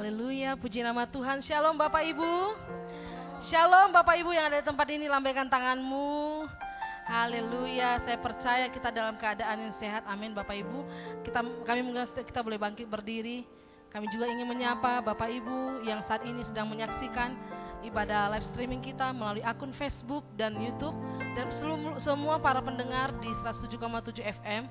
Haleluya, puji nama Tuhan. Shalom Bapak Ibu. Shalom Bapak Ibu yang ada di tempat ini, lambaikan tanganmu. Haleluya, saya percaya kita dalam keadaan yang sehat. Amin Bapak Ibu. Kami mengundang kita boleh bangkit berdiri. Kami juga ingin menyapa Bapak Ibu yang saat ini sedang menyaksikan ibadah live streaming kita melalui akun Facebook dan YouTube. Dan semua para pendengar di 107,7 FM.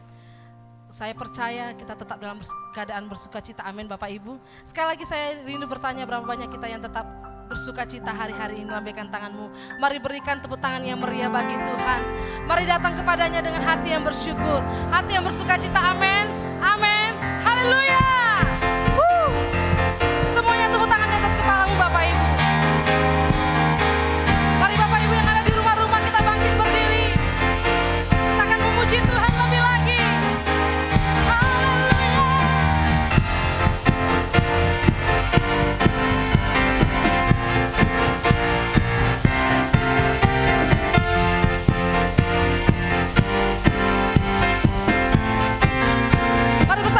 Saya percaya kita tetap dalam keadaan bersuka cita, amin Bapak Ibu. Sekali lagi saya rindu bertanya berapa banyak kita yang tetap bersuka cita hari-hari ini. Lambaikan tanganmu, mari berikan tepuk tangan yang meriah bagi Tuhan. Mari datang kepadanya dengan hati yang bersyukur, hati yang bersuka cita, amin, amin, haleluya. Semuanya tepuk tangan di atas kepalamu Bapak Ibu. Mari Bapak Ibu yang ada di rumah-rumah kita bangkit berdiri. Kita akan memuji Tuhan lebih lagi. Mari bersama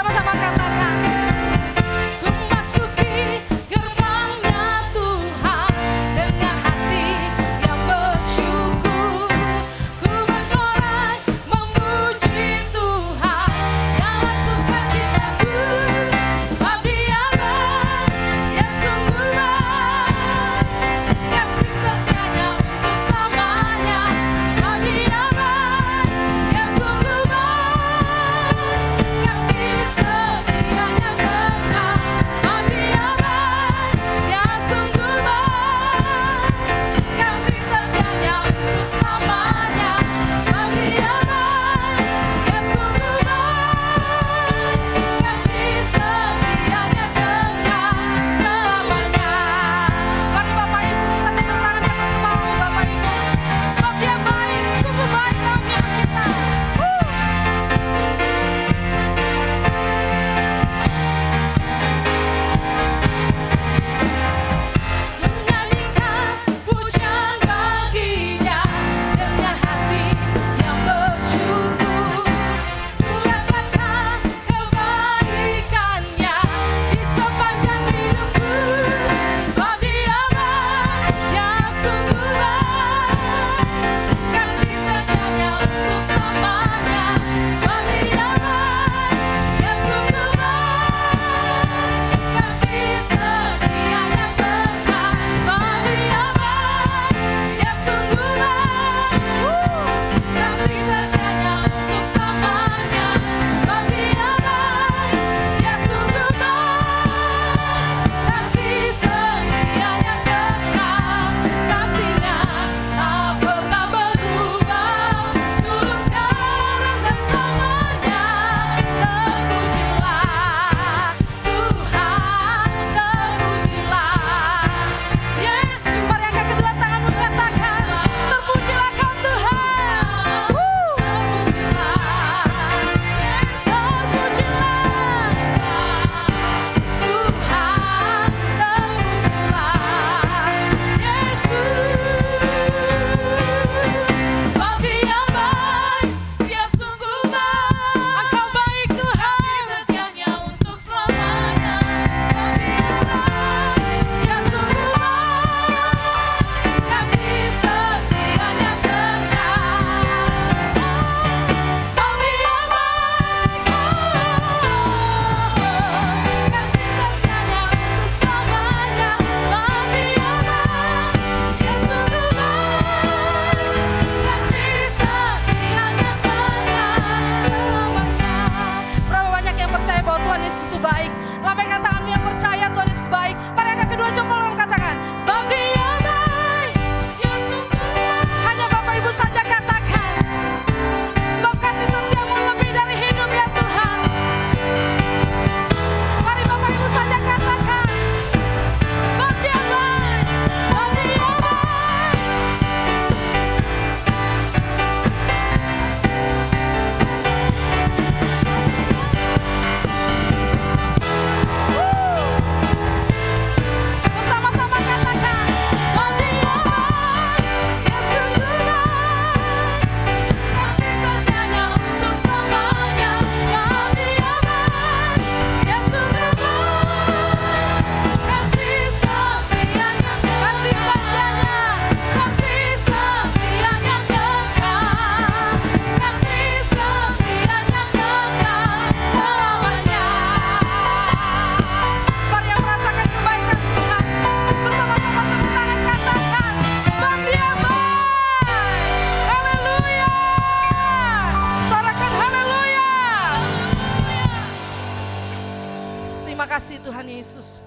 Yesus,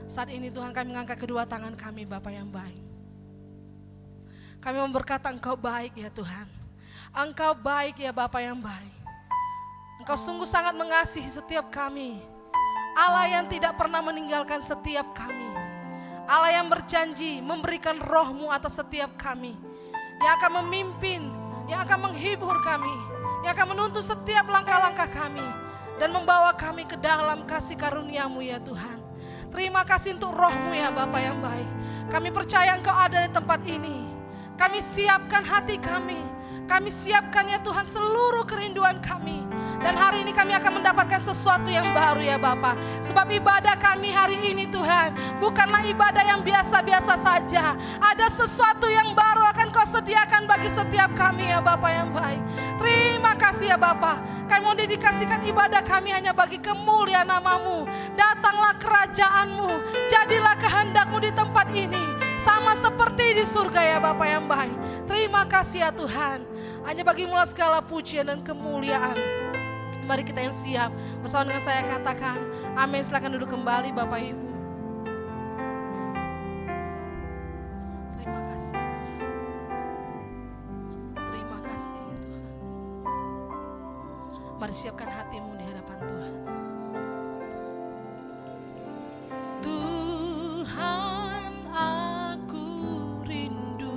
saat ini Tuhan kami mengangkat kedua tangan kami Bapa yang baik. Kami memberkata Engkau baik ya Tuhan. Engkau baik ya Bapa yang baik. Engkau sungguh sangat mengasihi setiap kami. Allah yang tidak pernah meninggalkan setiap kami. Allah yang berjanji memberikan roh-Mu atas setiap kami, yang akan memimpin, yang akan menghibur kami, yang akan menuntun setiap langkah-langkah kami, dan membawa kami ke dalam kasih karunia-Mu ya Tuhan. Terima kasih untuk roh-Mu ya Bapa yang baik. Kami percaya Engkau ada di tempat ini. Kami siapkan hati kami. Kami siapkan ya Tuhan seluruh kerinduan kami. Dan hari ini kami akan mendapatkan sesuatu yang baru ya Bapa. Sebab ibadah kami hari ini Tuhan bukanlah ibadah yang biasa-biasa saja. Ada sesuatu yang baru akan Kau sediakan bagi setiap kami ya Bapa yang baik. Terima kasih ya Bapa. Kami mau dedikasikan ibadah kami hanya bagi kemuliaan nama-Mu. Datanglah kerajaan-Mu. Jadilah kehendak-Mu di tempat ini. Sama seperti di surga ya Bapa yang baik. Terima kasih ya Tuhan. Hanya bagi-Mu segala pujian dan kemuliaan. Mari kita yang siap bersama dengan saya katakan amin. Silakan duduk kembali Bapak Ibu. Terima kasih Tuhan. Terima kasih Tuhan. Mari siapkan hatimu di hadapan Tuhan. Tuhan aku rindu.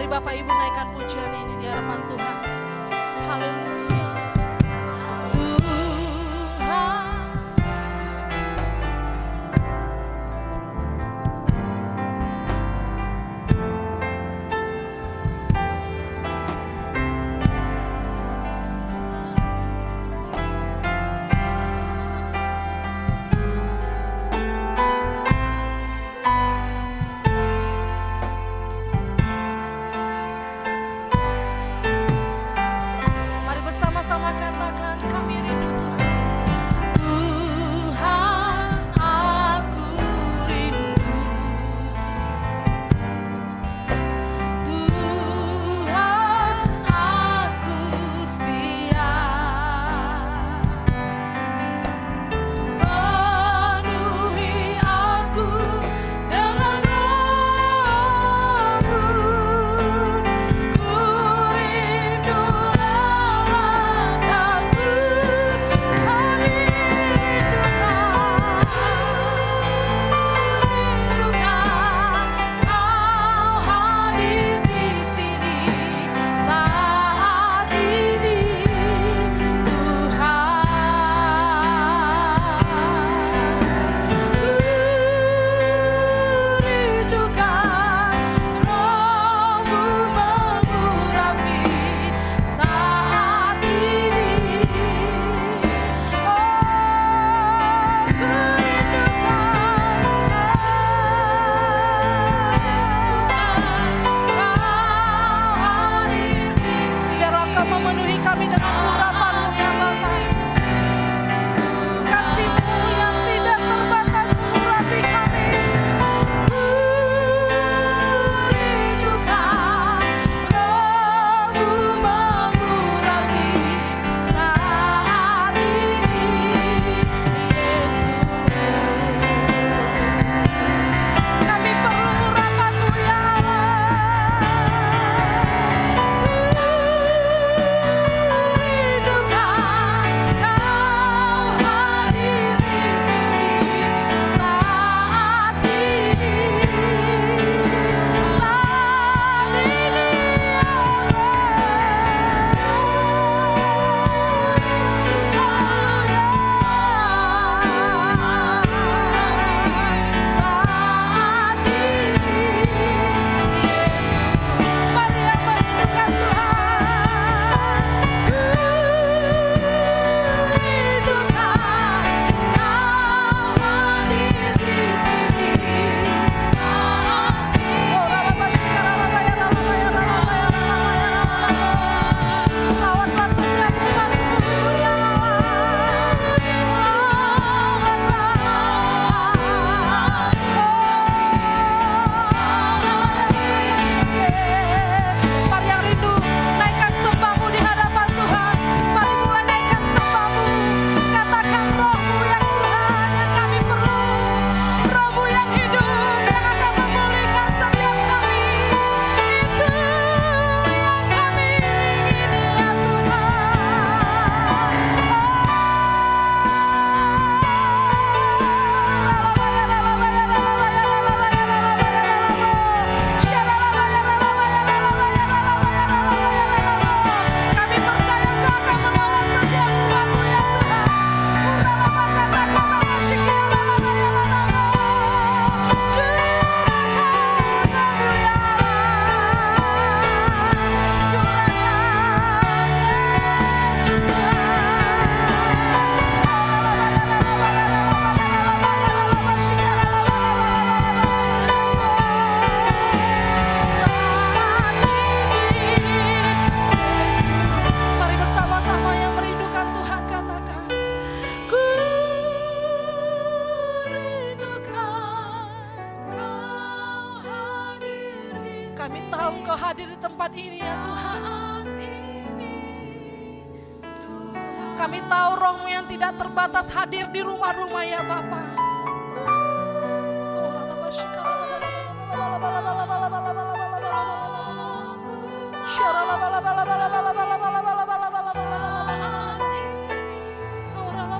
Bapak Ibu naikkan pujian ini di hadapan Tuhan. Haleluya. Tuhan. saat ini ya Tuhan. Kami tahu Roh-Mu yang tidak terbatas hadir di rumah-rumah ya Bapa. Saat ini Tuhan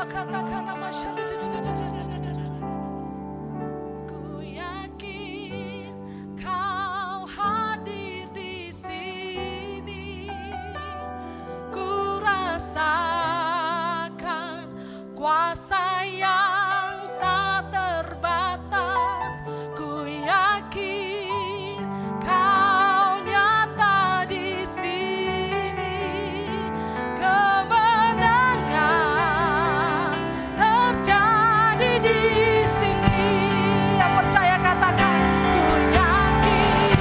katakan nama ku yakin kau hadir di sini. Ku rasakan kuasa yang tak terbatas. Ku yakin kau nyata di sini. Kemenangan terjadi di sini. Yang percaya katakan ku yakin.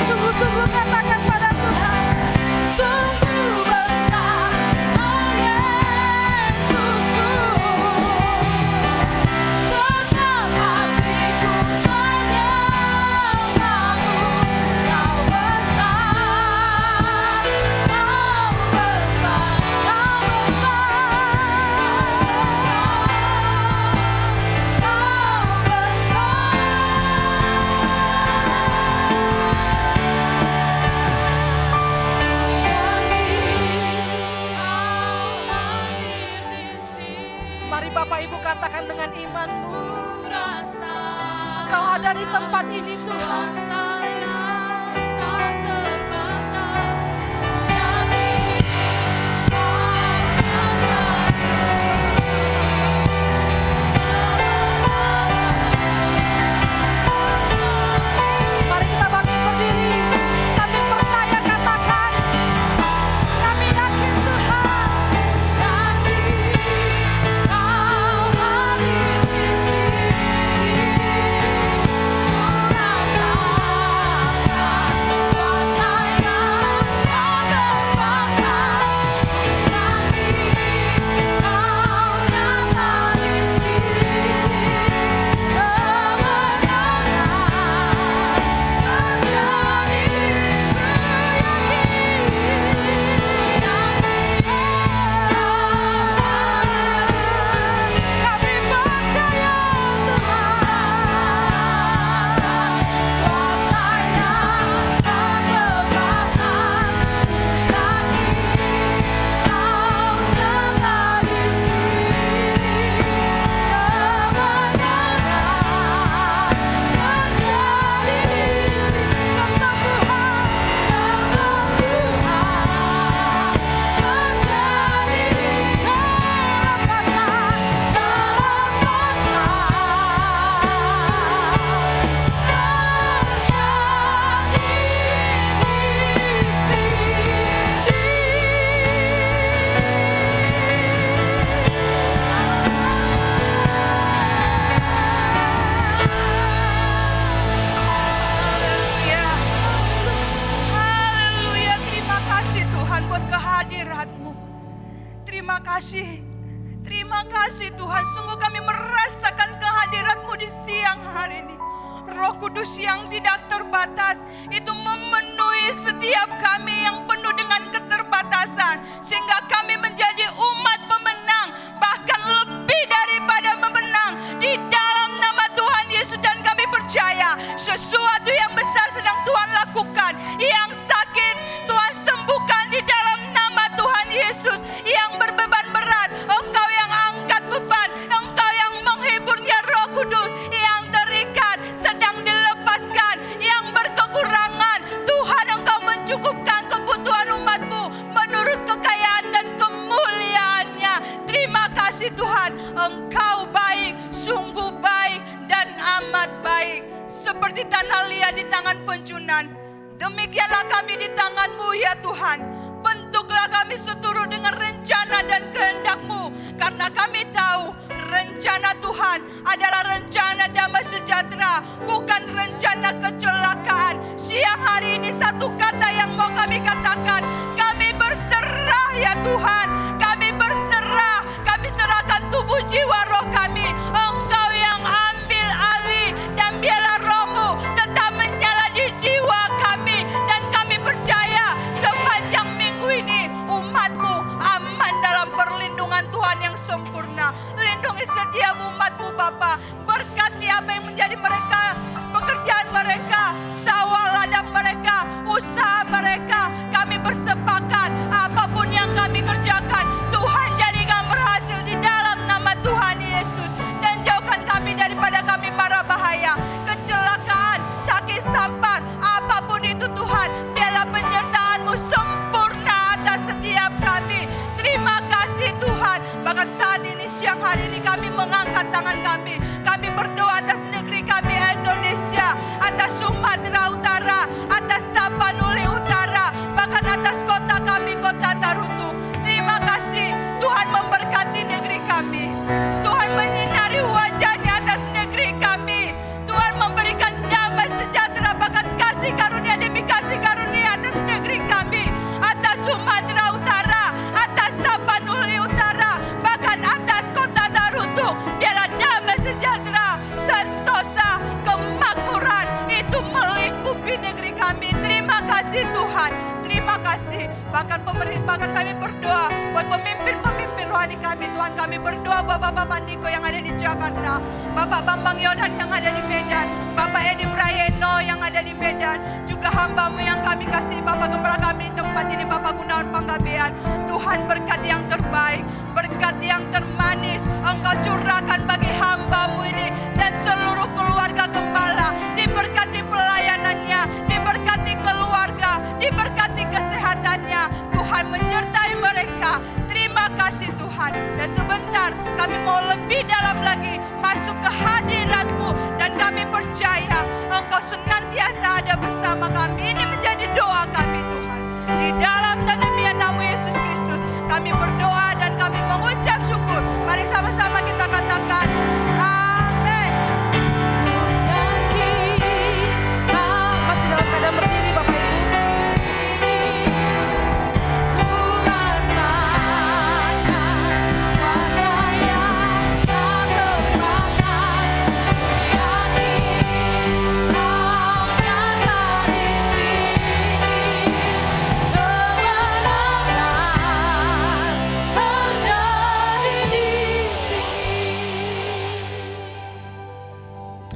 Sungguh-sungguh katakan pada Tuhan, sungguh besar Kau Yesusku. Senang hatiku menyembahmu. Kau besar, Kau besar, Kau Mari Bapak Ibu katakan dengan imanmu, Engkau ada di tempat ini Tuhan. Mari kita bangkit berdiri sambil percaya katakan, kami yakin Tuhan. Kau hadir di sini. Ku rasakan kuasa yang tak terbatas. Ku yakin Kau nyata di sini. Haleluya, terima kasih Tuhan buat kehadirat-Mu. Terima kasih Tuhan, sungguh kami merasakan kehadirat-Mu di siang hari ini. Roh Kudus yang tidak terbatas itu memenuhi setiap kami yang penuh dengan keterbatasan, sehingga kami menjadi umat pemenang, bahkan lebih dari kasih Tuhan, Engkau baik, sungguh baik dan amat baik. Seperti tanah liat di tangan pencunan, demikianlah kami di tangan-Mu ya Tuhan. Bentuklah kami seturut dengan rencana dan kehendak-Mu, karena kami tahu rencana Tuhan adalah rencana damai sejahtera, bukan rencana kecelakaan. Siang hari ini satu kata yang mau kami katakan, kami berserah ya Tuhan, kami berserah, kami serahkan tubuh jiwa roh kami. Engkau yang ambil alih, dan biarlah roh-Mu tetap menyala di jiwa kami, dan kami percaya sepanjang minggu ini umat-Mu aman dalam perlindungan Tuhan yang sempurna. Lindungi setiap umat-Mu Bapa, berkati apa yang menjadi mereka, pekerjaan mereka, sawah ladang mereka, usaha mereka. Kami bersepakat apapun yang kami kerjakan, Tuhan jadikan berhasil di dalam nama Tuhan Yesus. Dan jauhkan kami daripada kami mara bahaya, kecelakaan, sakit sampar, apapun itu Tuhan. Biarlah penyertaan-Mu sempurna atas setiap kami. Terima kasih Tuhan. Bahkan saat ini siang hari ini kami mengangkat tangan kami. Kami berdoa atas negeri kami Indonesia, atas Sumatera Utara, atas Tapanuli Utara, bahkan atas kota kami, kota Tarutung. Terima kasih Tuhan memberkati negeri kami. Tuhan menyinari wajah-Nya atas negeri kami. Tuhan memberikan damai sejahtera, bahkan kasih karunia demi kasih karunia atas negeri kami, atas Sumatera Utara, atas Tapanuli Utara, bahkan atas kota Tarutung. Biarlah damai sejahtera, sentosa, kemakmuran itu melingkupi negeri kami. Terima kasih Tuhan, terima kasih. Bahkan bahkan kami berdoa buat pemimpin-pemimpin rohani kami. Tuhan, kami berdoa Bapak-Bapak Niko yang ada di Jakarta, Bapak Bambang Yonan yang ada di Medan, Bapak Edi Prayeno yang ada di Medan, juga hamba-Mu yang kami kasih, Bapak Gembala kami di tempat ini, Bapak Gunawan Panggabean. Tuhan, berkat yang terbaik, berkat yang termanis Engkau curahkan bagi hamba-Mu ini dan seluruh keluarga gembala. Diberkati pelayanannya, diberkati keluarga, diberkati kesehatannya. Tuhan menyertai mereka. Terima kasih Tuhan. Dan sebentar kami mau lebih dalam lagi masuk ke hadirat-Mu, dan kami percaya Engkau senantiasa ada bersama kami. Ini menjadi doa kami Tuhan. Di dalam dan demi nama Yesus Kristus kami berdoa dan kami mengucap syukur. Mari sama-sama kita katakan amin. Masih dalam keadaan berdiri Bapak Ibu.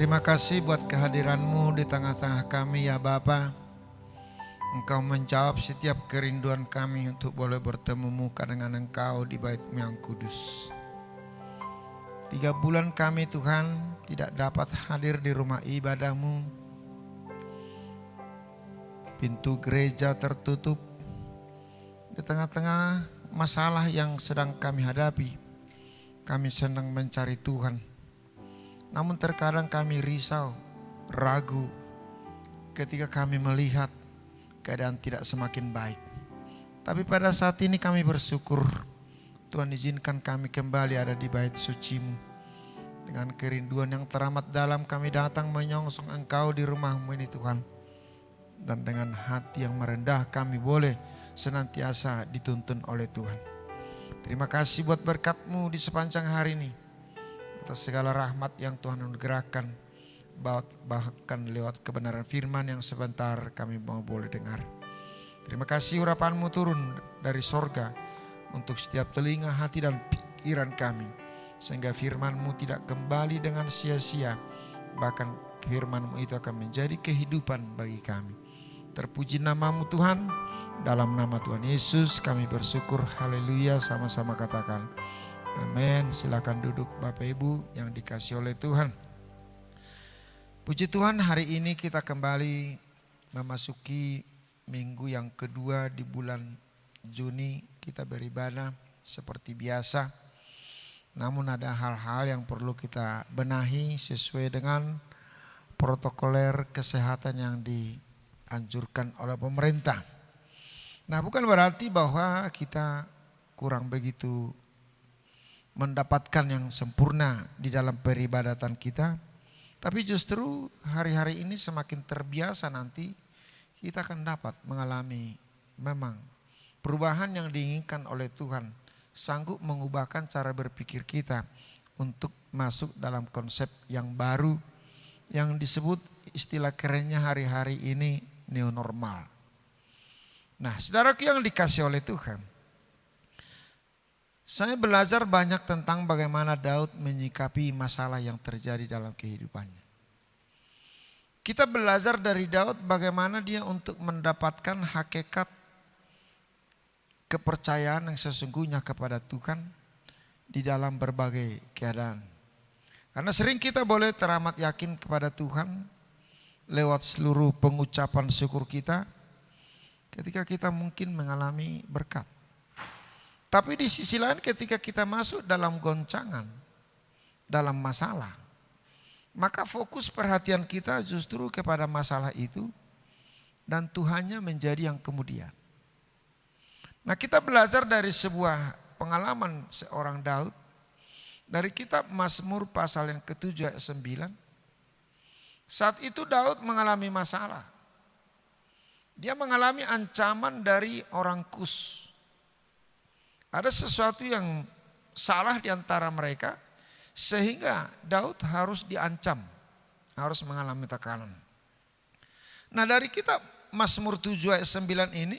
Terima kasih buat kehadiran-Mu di tengah-tengah kami ya Bapa. Engkau menjawab setiap kerinduan kami untuk boleh bertemu muka dengan Engkau di bait-Mu yang kudus. 3 bulan kami Tuhan tidak dapat hadir di rumah ibadah-Mu. Pintu gereja tertutup. Di tengah-tengah masalah yang sedang kami hadapi, kami senang mencari Tuhan. Namun terkadang kami risau, ragu ketika kami melihat keadaan tidak semakin baik. Tapi pada saat ini kami bersyukur Tuhan izinkan kami kembali ada di bait suci-Mu. Dengan kerinduan yang teramat dalam kami datang menyongsong Engkau di rumah-Mu ini Tuhan. Dan dengan hati yang merendah kami boleh senantiasa dituntun oleh Tuhan. Terima kasih buat berkat-Mu di sepanjang hari ini. Atas segala rahmat yang Tuhan anugerahkan, bahkan lewat kebenaran firman yang sebentar kami mau boleh dengar. Terima kasih urapan-Mu turun dari sorga untuk setiap telinga, hati dan pikiran kami. Sehingga firman-Mu tidak kembali dengan sia-sia, bahkan firman-Mu itu akan menjadi kehidupan bagi kami. Terpuji nama-Mu Tuhan, dalam nama Tuhan Yesus kami bersyukur, haleluya, sama-sama katakan. Amin. Silakan duduk Bapak Ibu yang dikasih oleh Tuhan. Puji Tuhan, hari ini kita kembali memasuki minggu yang kedua di bulan Juni. Kita beribadah seperti biasa. namun ada hal-hal yang perlu kita benahi sesuai dengan protokoler kesehatan yang dianjurkan oleh pemerintah. Nah, bukan berarti bahwa kita kurang begitu mendapatkan yang sempurna di dalam peribadatan kita, tapi justru hari-hari ini semakin terbiasa nanti kita akan dapat mengalami memang perubahan yang diinginkan oleh Tuhan, sanggup mengubahkan cara berpikir kita untuk masuk dalam konsep yang baru yang disebut istilah kerennya hari-hari ini new normal. Nah, saudaraku yang dikasih oleh Tuhan, saya belajar banyak tentang bagaimana Daud menyikapi masalah yang terjadi dalam kehidupannya. Kita belajar dari Daud bagaimana dia untuk mendapatkan hakikat kepercayaan yang sesungguhnya kepada Tuhan di dalam berbagai keadaan. Karena sering kita boleh teramat yakin kepada Tuhan lewat seluruh pengucapan syukur kita ketika kita mungkin mengalami berkat. Tapi di sisi lain ketika kita masuk dalam goncangan, dalam masalah, maka fokus perhatian kita justru kepada masalah itu dan Tuhannya menjadi yang kemudian. Nah, kita belajar dari sebuah pengalaman seorang Daud dari kitab Mazmur pasal yang ke-7 ayat 9. Saat itu Daud mengalami masalah. Dia mengalami ancaman dari orang Kus. Ada sesuatu yang salah di antara mereka sehingga Daud harus diancam, harus mengalami tekanan. Nah, dari kitab Mazmur 7 ayat 9 ini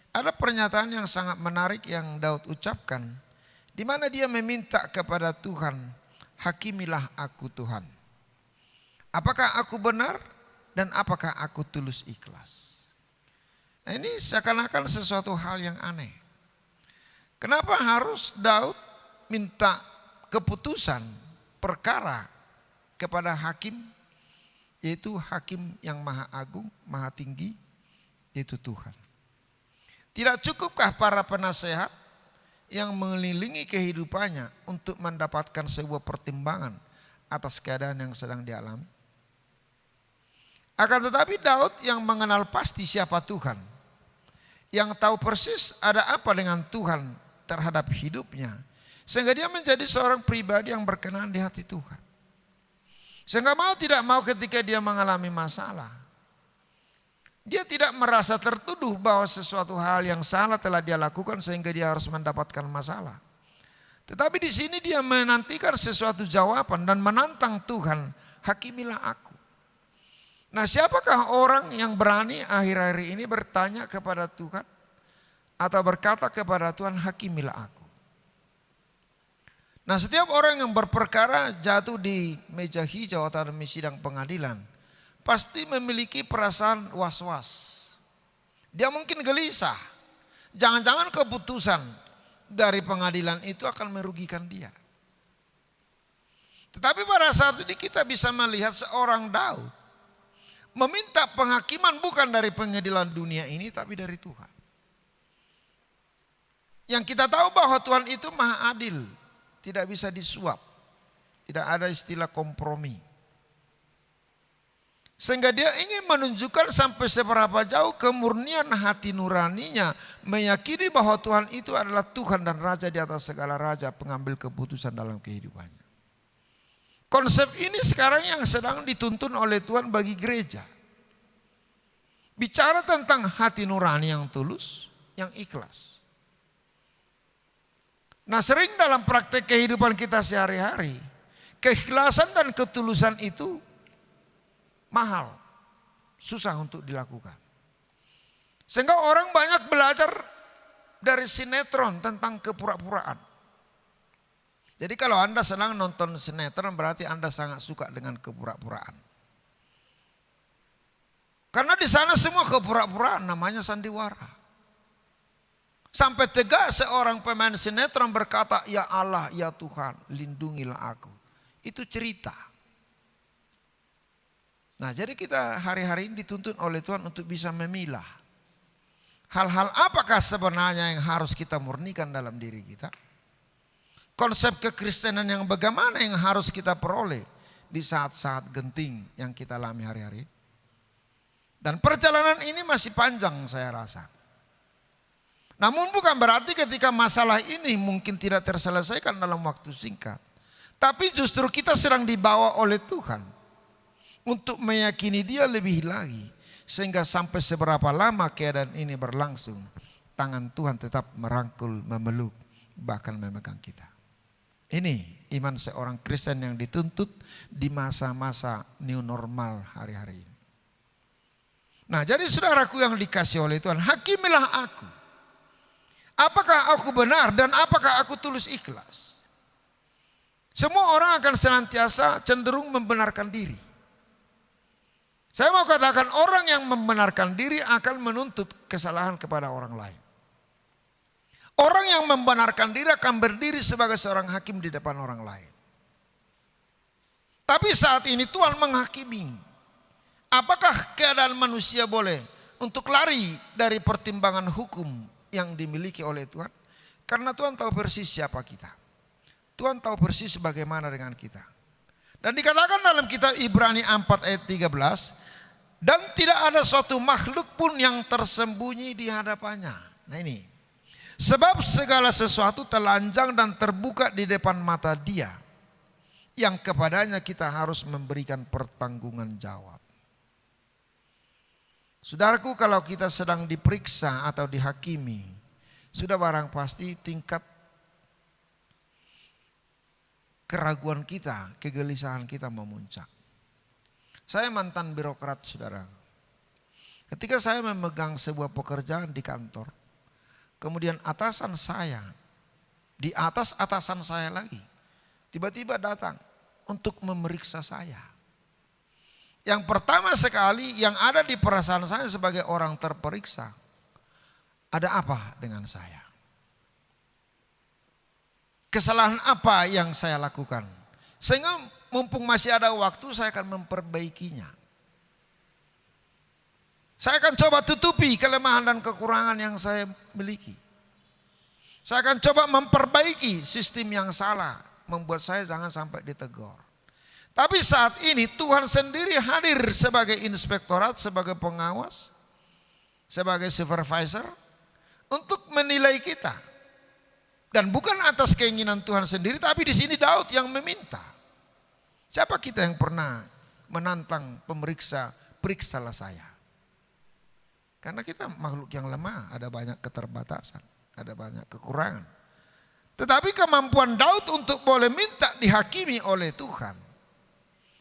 ada pernyataan yang sangat menarik yang Daud ucapkan, di mana dia meminta kepada Tuhan, hakimilah aku Tuhan. Apakah aku benar dan apakah aku tulus ikhlas? Nah, ini seakan-akan sesuatu hal yang aneh. Kenapa harus Daud minta keputusan perkara kepada hakim, yaitu hakim yang maha agung, maha tinggi, yaitu Tuhan. Tidak cukupkah para penasehat yang mengelilingi kehidupannya untuk mendapatkan sebuah pertimbangan atas keadaan yang sedang dialami? Akan tetapi Daud yang mengenal pasti siapa Tuhan, yang tahu persis ada apa dengan Tuhan terhadap hidupnya, sehingga dia menjadi seorang pribadi yang berkenan di hati Tuhan. Sehingga mau tidak mau ketika dia mengalami masalah, dia tidak merasa tertuduh bahwa sesuatu hal yang salah telah dia lakukan sehingga dia harus mendapatkan masalah. Tetapi di sini dia menantikan sesuatu jawaban dan menantang Tuhan, hakimilah aku. Nah, siapakah orang yang berani akhir-akhir ini bertanya kepada Tuhan atau berkata kepada Tuhan, hakimilah aku? Nah, setiap orang yang berperkara jatuh di meja hijau atau di sidang pengadilan pasti memiliki perasaan was-was. Dia mungkin gelisah. Jangan-jangan keputusan dari pengadilan itu akan merugikan dia. Tetapi pada saat ini kita bisa melihat seorang Daud meminta penghakiman bukan dari pengadilan dunia ini tapi dari Tuhan. Yang kita tahu bahwa Tuhan itu maha adil, tidak bisa disuap, tidak ada istilah kompromi. Sehingga dia ingin menunjukkan sampai seberapa jauh kemurnian hati nuraninya, meyakini bahwa Tuhan itu adalah Tuhan dan Raja di atas segala raja, pengambil keputusan dalam kehidupannya. Konsep ini sekarang yang sedang dituntun oleh Tuhan bagi gereja. Bicara tentang hati nurani yang tulus, yang ikhlas. Nah, sering dalam praktek kehidupan kita sehari-hari, keikhlasan dan ketulusan itu mahal, susah untuk dilakukan. Sehingga orang banyak belajar dari sinetron tentang kepura-puraan. Jadi kalau Anda senang nonton sinetron berarti Anda sangat suka dengan kepura-puraan. Karena di sana semua kepura-puraan, namanya sandiwara. Sampai tegas seorang pemain sinetron berkata, ya Allah, ya Tuhan, lindungilah aku. Itu cerita. Nah, jadi kita hari-hari ini dituntun oleh Tuhan untuk bisa memilah. Hal-hal apakah sebenarnya yang harus kita murnikan dalam diri kita? konsep kekristenan yang bagaimana yang harus kita peroleh di saat-saat genting yang kita alami hari-hari. Dan perjalanan ini masih panjang saya rasa. Namun bukan berarti ketika masalah ini mungkin tidak terselesaikan dalam waktu singkat. Tapi justru kita sedang dibawa oleh Tuhan untuk meyakini Dia lebih lagi. Sehingga sampai seberapa lama keadaan ini berlangsung, tangan Tuhan tetap merangkul, memeluk, bahkan memegang kita. Ini iman seorang Kristen yang dituntut di masa-masa new normal hari-hari ini. Nah, jadi saudaraku yang dikasih oleh Tuhan, hakimilah aku. Apakah aku benar dan apakah aku tulus ikhlas? Semua orang akan senantiasa cenderung membenarkan diri. Saya mau katakan orang yang membenarkan diri akan menuntut kesalahan kepada orang lain. Orang yang membenarkan diri akan berdiri sebagai seorang hakim di depan orang lain. Tapi saat ini Tuhan menghakimi. Apakah keadaan manusia boleh untuk lari dari pertimbangan hukum yang dimiliki oleh Tuhan? Karena Tuhan tahu persis siapa kita. Tuhan tahu persis bagaimana dengan kita. Dan dikatakan dalam kitab Ibrani 4 ayat 13, dan tidak ada suatu makhluk pun yang tersembunyi di hadapannya. Nah ini, sebab segala sesuatu telanjang dan terbuka di depan mata Dia, yang kepadanya kita harus memberikan pertanggungan jawab. Saudaraku, kalau kita sedang diperiksa atau dihakimi, sudah barang pasti tingkat keraguan kita, kegelisahan kita memuncak. Saya mantan birokrat, saudara. Ketika saya memegang sebuah pekerjaan di kantor, kemudian atasan saya, di atas atasan saya lagi, tiba-tiba datang untuk memeriksa saya. Yang pertama sekali yang ada di perasaan saya sebagai orang terperiksa, ada apa dengan saya? Kesalahan apa yang saya lakukan? Sehingga mumpung masih ada waktu saya akan memperbaikinya. Saya akan coba tutupi kelemahan dan kekurangan yang saya miliki. Saya akan coba memperbaiki sistem yang salah, membuat saya jangan sampai ditegur. Tapi saat ini Tuhan sendiri hadir sebagai inspektorat, sebagai pengawas, sebagai supervisor untuk menilai kita. Dan bukan atas keinginan Tuhan sendiri, tapi di sini Daud yang meminta. Siapa kita yang pernah menantang pemeriksa, periksalah saya. Karena kita makhluk yang lemah, ada banyak keterbatasan, ada banyak kekurangan. Tetapi kemampuan Daud untuk boleh minta dihakimi oleh Tuhan,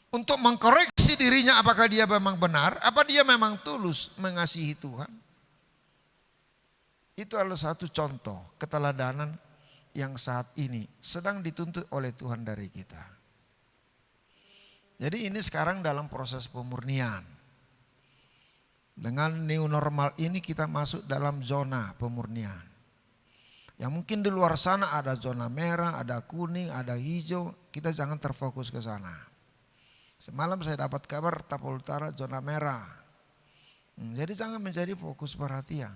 untuk mengkoreksi dirinya apakah dia memang benar, apa dia memang tulus mengasihi Tuhan. Itu adalah satu contoh keteladanan yang saat ini sedang dituntut oleh Tuhan dari kita. Jadi ini sekarang dalam proses pemurnian. Dengan new normal ini kita masuk dalam zona pemurnian. Yang mungkin di luar sana ada zona merah, ada kuning, ada hijau, kita jangan terfokus ke sana. Semalam saya dapat kabar Tapal Utara zona merah. Jadi jangan menjadi fokus perhatian.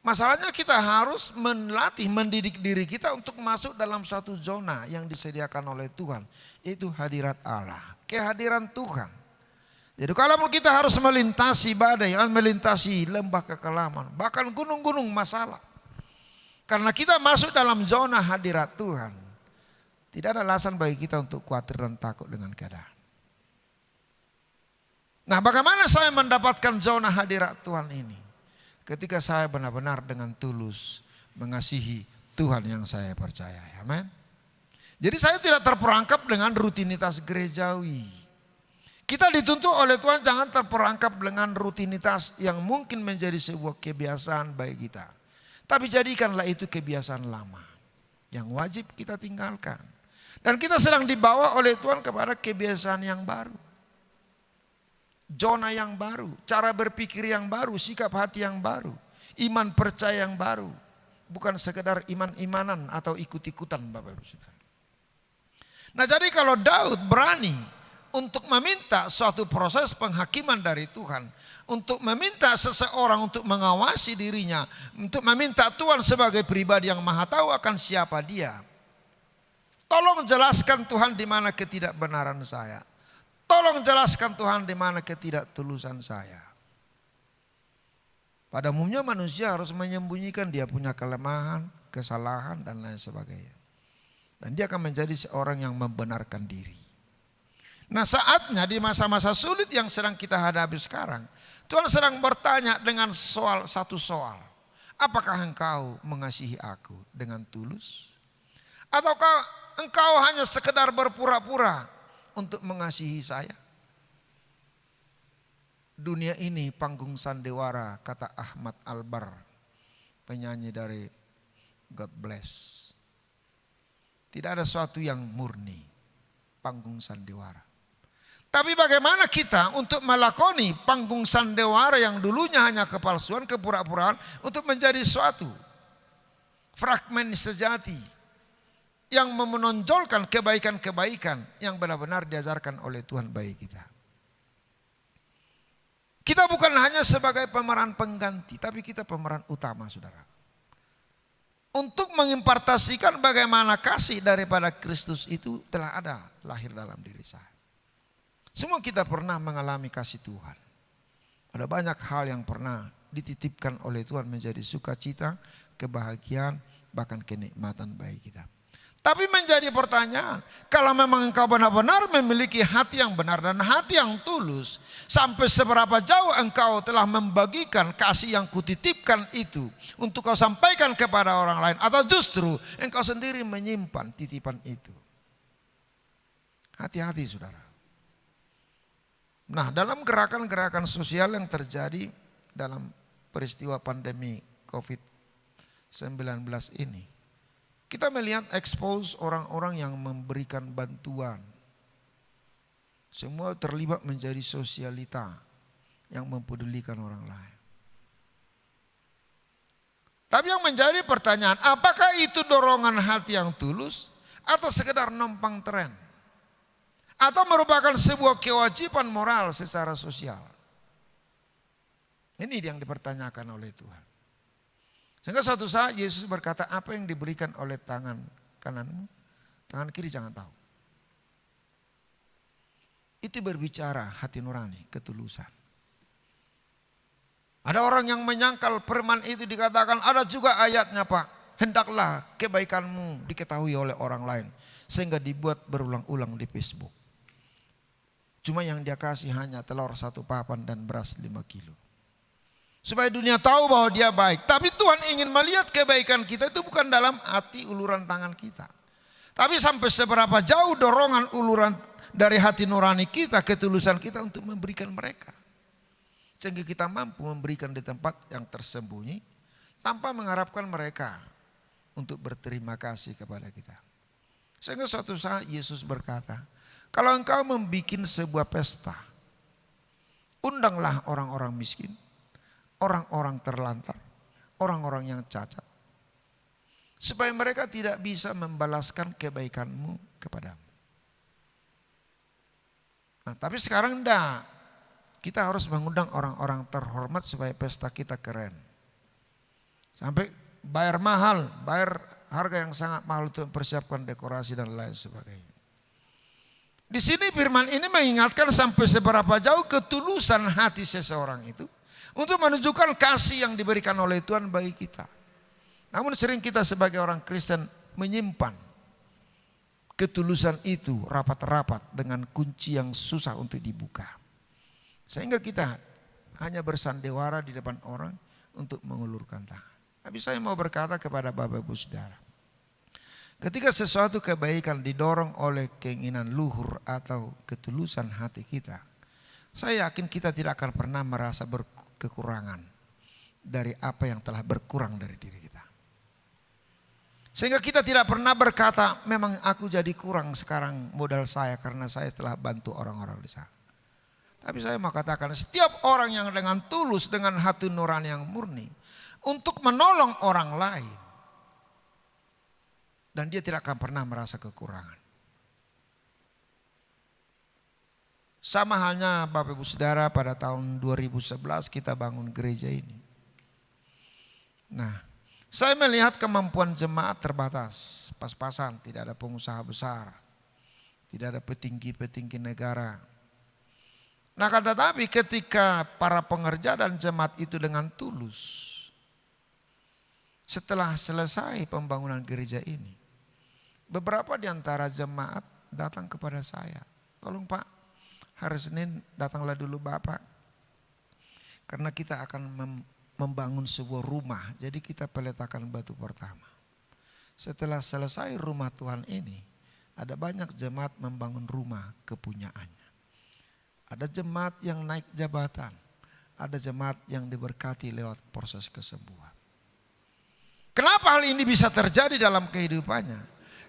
Masalahnya kita harus melatih, mendidik diri kita untuk masuk dalam satu zona yang disediakan oleh Tuhan. Yaitu hadirat Allah, kehadiran Tuhan. Jadi kalau kita harus melintasi badai, melintasi lembah kekelaman, bahkan gunung-gunung masalah. Karena kita masuk dalam zona hadirat Tuhan. Tidak ada alasan bagi kita untuk khawatir dan takut dengan keadaan. Nah, bagaimana saya mendapatkan zona hadirat Tuhan ini? Ketika saya benar-benar dengan tulus mengasihi Tuhan yang saya percaya. Amin. Jadi saya tidak terperangkap dengan rutinitas gerejawi. Kita dituntut oleh Tuhan jangan terperangkap dengan rutinitas yang mungkin menjadi sebuah kebiasaan bagi kita. Tapi jadikanlah itu kebiasaan lama yang wajib kita tinggalkan. Dan kita sedang dibawa oleh Tuhan kepada kebiasaan yang baru. Zona yang baru, cara berpikir yang baru, sikap hati yang baru, iman percaya yang baru. Bukan sekedar iman-imanan atau ikut-ikutan Bapak Ibu Saudara. Nah jadi kalau Daud berani untuk meminta suatu proses penghakiman dari Tuhan, untuk meminta seseorang untuk mengawasi dirinya, untuk meminta Tuhan sebagai pribadi yang maha tahu akan siapa dia, Tolong jelaskan Tuhan di mana ketidakbenaran saya. Tolong jelaskan Tuhan di mana ketidaktulusan saya. Pada umumnya manusia harus menyembunyikan dia punya kelemahan, kesalahan dan lain sebagainya. Dan dia akan menjadi seorang yang membenarkan diri. Nah, saatnya di masa-masa sulit yang sedang kita hadapi sekarang, Tuhan sedang bertanya dengan satu soal. Apakah engkau mengasihi aku dengan tulus? Ataukah engkau hanya sekedar berpura-pura untuk mengasihi saya? Dunia ini panggung sandiwara, kata Ahmad Albar, penyanyi dari God Bless. Tidak ada sesuatu yang murni, panggung sandiwara. Tapi bagaimana kita untuk melakoni panggung sandiwara yang dulunya hanya kepalsuan, kepura-puraan, untuk menjadi suatu fragmen sejati yang menonjolkan kebaikan-kebaikan yang benar-benar diajarkan oleh Tuhan bagi kita. Kita bukan hanya sebagai pemeran pengganti, tapi kita pemeran utama, saudara. Untuk mengimpartasikan bagaimana kasih daripada Kristus itu telah ada lahir dalam diri saya. Semua kita pernah mengalami kasih Tuhan. Ada banyak hal yang pernah dititipkan oleh Tuhan menjadi sukacita, kebahagiaan, bahkan kenikmatan bagi kita. Tapi menjadi pertanyaan, kalau memang engkau benar-benar memiliki hati yang benar dan hati yang tulus, sampai seberapa jauh engkau telah membagikan kasih yang kutitipkan itu untuk kau sampaikan kepada orang lain, atau justru engkau sendiri menyimpan titipan itu. Hati-hati, saudara. Nah, dalam gerakan-gerakan sosial yang terjadi dalam peristiwa pandemi COVID-19 ini, kita melihat expose orang-orang yang memberikan bantuan. Semua terlibat menjadi sosialita yang mempedulikan orang lain. Tapi yang menjadi pertanyaan, apakah itu dorongan hati yang tulus atau sekedar numpang tren? Atau merupakan sebuah kewajiban moral secara sosial? Ini yang dipertanyakan oleh Tuhan. Sehingga suatu saat Yesus berkata, apa yang diberikan oleh tangan kananmu, tangan kiri jangan tahu. Itu berbicara hati nurani, ketulusan. Ada orang yang menyangkal firman itu dikatakan, ada juga ayatnya, Pak. Hendaklah kebaikanmu diketahui oleh orang lain. Sehingga dibuat berulang-ulang di Facebook. Cuma yang dia kasih hanya telur 1 papan dan beras 5 kilo. Supaya dunia tahu bahwa dia baik. Tapi Tuhan ingin melihat kebaikan kita itu bukan dalam hati uluran tangan kita. Tapi sampai seberapa jauh dorongan uluran dari hati nurani kita, ketulusan kita untuk memberikan mereka. Sehingga kita mampu memberikan di tempat yang tersembunyi tanpa mengharapkan mereka untuk berterima kasih kepada kita. Sehingga suatu saat Yesus berkata, kalau engkau membuat sebuah pesta, undanglah orang-orang miskin, orang-orang terlantar, orang-orang yang cacat. Supaya mereka tidak bisa membalaskan kebaikanmu kepadamu. Nah, tapi sekarang enggak. Kita harus mengundang orang-orang terhormat supaya pesta kita keren. Sampai bayar mahal, bayar harga yang sangat mahal untuk mempersiapkan dekorasi dan lain sebagainya. Di sini firman ini mengingatkan sampai seberapa jauh ketulusan hati seseorang itu untuk menunjukkan kasih yang diberikan oleh Tuhan bagi kita. Namun sering kita sebagai orang Kristen menyimpan ketulusan itu rapat-rapat dengan kunci yang susah untuk dibuka. Sehingga kita hanya bersandiwara di depan orang untuk mengulurkan tangan. Tapi saya mau berkata kepada Bapak Ibu Saudara, ketika sesuatu kebaikan didorong oleh keinginan luhur atau ketulusan hati kita, saya yakin kita tidak akan pernah merasa kekurangan dari apa yang telah berkurang dari diri kita. Sehingga kita tidak pernah berkata, memang aku jadi kurang sekarang modal saya karena saya telah bantu orang-orang di sana. Tapi saya mau katakan, setiap orang yang dengan tulus, dengan hati nurani yang murni, untuk menolong orang lain, dan dia tidak akan pernah merasa kekurangan. Sama halnya Bapak Ibu Saudara, pada tahun 2011 kita bangun gereja ini. Nah, Saya melihat kemampuan jemaat terbatas, pas-pasan, tidak ada pengusaha besar, tidak ada petinggi-petinggi negara. Nah, tetapi ketika para pengerja dan jemaat itu dengan tulus, setelah selesai pembangunan gereja ini, beberapa di antara jemaat datang kepada saya, tolong Pak, hari Senin datanglah dulu Bapak, karena kita akan membangun sebuah rumah, jadi kita peletakan batu pertama. Setelah selesai rumah Tuhan ini, ada banyak jemaat membangun rumah kepunyaannya. Ada jemaat yang naik jabatan, ada jemaat yang diberkati lewat proses kesembuhan. Kenapa hal ini bisa terjadi dalam kehidupannya?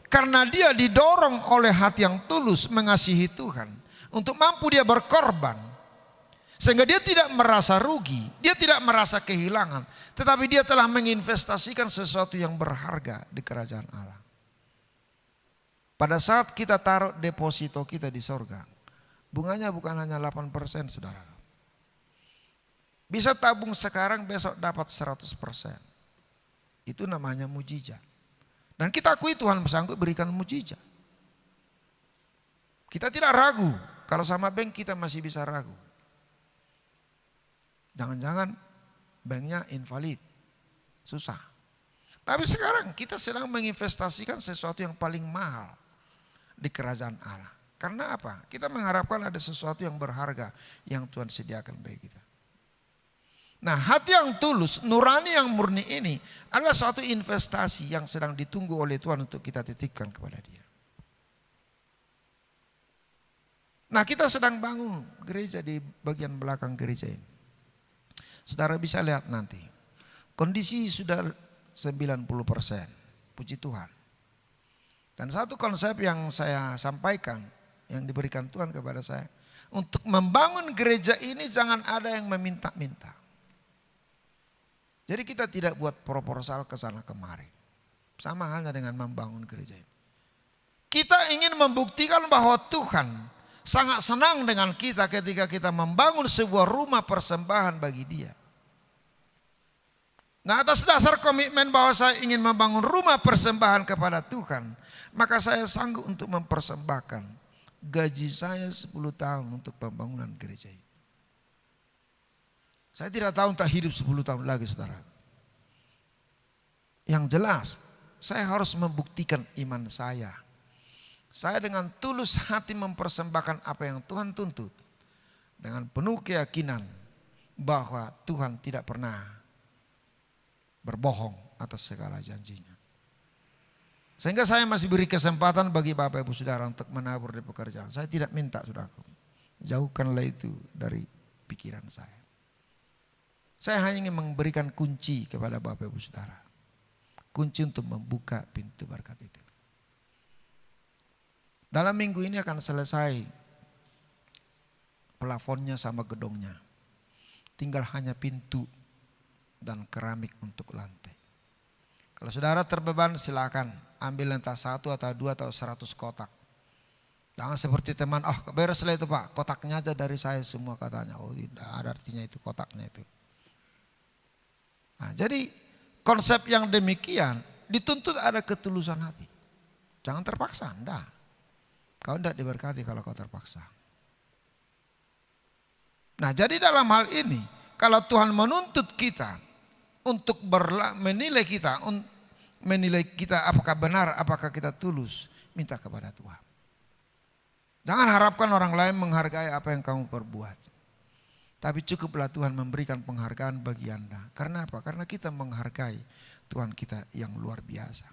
Karena dia didorong oleh hati yang tulus mengasihi Tuhan, untuk mampu dia berkorban. Sehingga dia tidak merasa rugi, dia tidak merasa kehilangan, tetapi dia telah menginvestasikan sesuatu yang berharga di kerajaan Allah. Pada saat kita taruh deposito kita di sorga, bunganya bukan hanya 8% saudara. Bisa tabung sekarang, besok dapat 100%. Itu namanya mujizat. Dan kita akui Tuhan sanggup berikan mujizat. Kita tidak ragu, kalau sama bank kita masih bisa ragu. Jangan-jangan banknya invalid, susah. Tapi sekarang kita sedang menginvestasikan sesuatu yang paling mahal di kerajaan Allah. Karena apa? Kita mengharapkan ada sesuatu yang berharga yang Tuhan sediakan bagi kita. Nah, hati yang tulus, nurani yang murni ini adalah suatu investasi yang sedang ditunggu oleh Tuhan untuk kita titipkan kepada Dia. Nah, kita sedang bangun gereja di bagian belakang gereja ini. Saudara bisa lihat nanti, kondisi sudah 90%, puji Tuhan. Dan satu konsep yang saya sampaikan, yang diberikan Tuhan kepada saya, untuk membangun gereja ini jangan ada yang meminta-minta. Jadi kita tidak buat proposal ke sana kemari. Sama halnya dengan membangun gereja ini. Kita ingin membuktikan bahwa Tuhan sangat senang dengan kita ketika kita membangun sebuah rumah persembahan bagi Dia. Nah, atas dasar komitmen bahwa saya ingin membangun rumah persembahan kepada Tuhan, maka saya sanggup untuk mempersembahkan gaji saya 10 tahun untuk pembangunan gereja ini. Saya tidak tahu entah hidup 10 tahun lagi saudara. Yang jelas saya harus membuktikan iman saya. Saya dengan tulus hati mempersembahkan apa yang Tuhan tuntut. Dengan penuh keyakinan bahwa Tuhan tidak pernah berbohong atas segala janjinya. Sehingga saya masih beri kesempatan bagi Bapak Ibu Saudara untuk menabur di pekerjaan. Saya tidak minta saudaraku. Jauhkanlah itu dari pikiran saya. Saya hanya ingin memberikan kunci kepada Bapak Ibu Saudara. Kunci untuk membuka pintu berkat itu. Dalam minggu ini akan selesai plafonnya sama gedungnya. Tinggal hanya pintu dan keramik untuk lantai. Kalau saudara terbeban silakan ambil entah 1 atau 2 atau 100 kotak. Jangan seperti teman, bereslah itu Pak, kotaknya aja dari saya semua katanya. Oh tidak ada artinya itu kotaknya itu. Nah, jadi konsep yang demikian dituntut ada ketulusan hati. Jangan terpaksa, enggak. Kau tidak diberkati kalau kau terpaksa. Nah, jadi dalam hal ini kalau Tuhan menuntut kita untuk menilai kita apakah benar, apakah kita tulus, minta kepada Tuhan. Jangan harapkan orang lain menghargai apa yang kamu perbuat. Tapi cukuplah Tuhan memberikan penghargaan bagi Anda. Karena apa? Karena kita menghargai Tuhan kita yang luar biasa.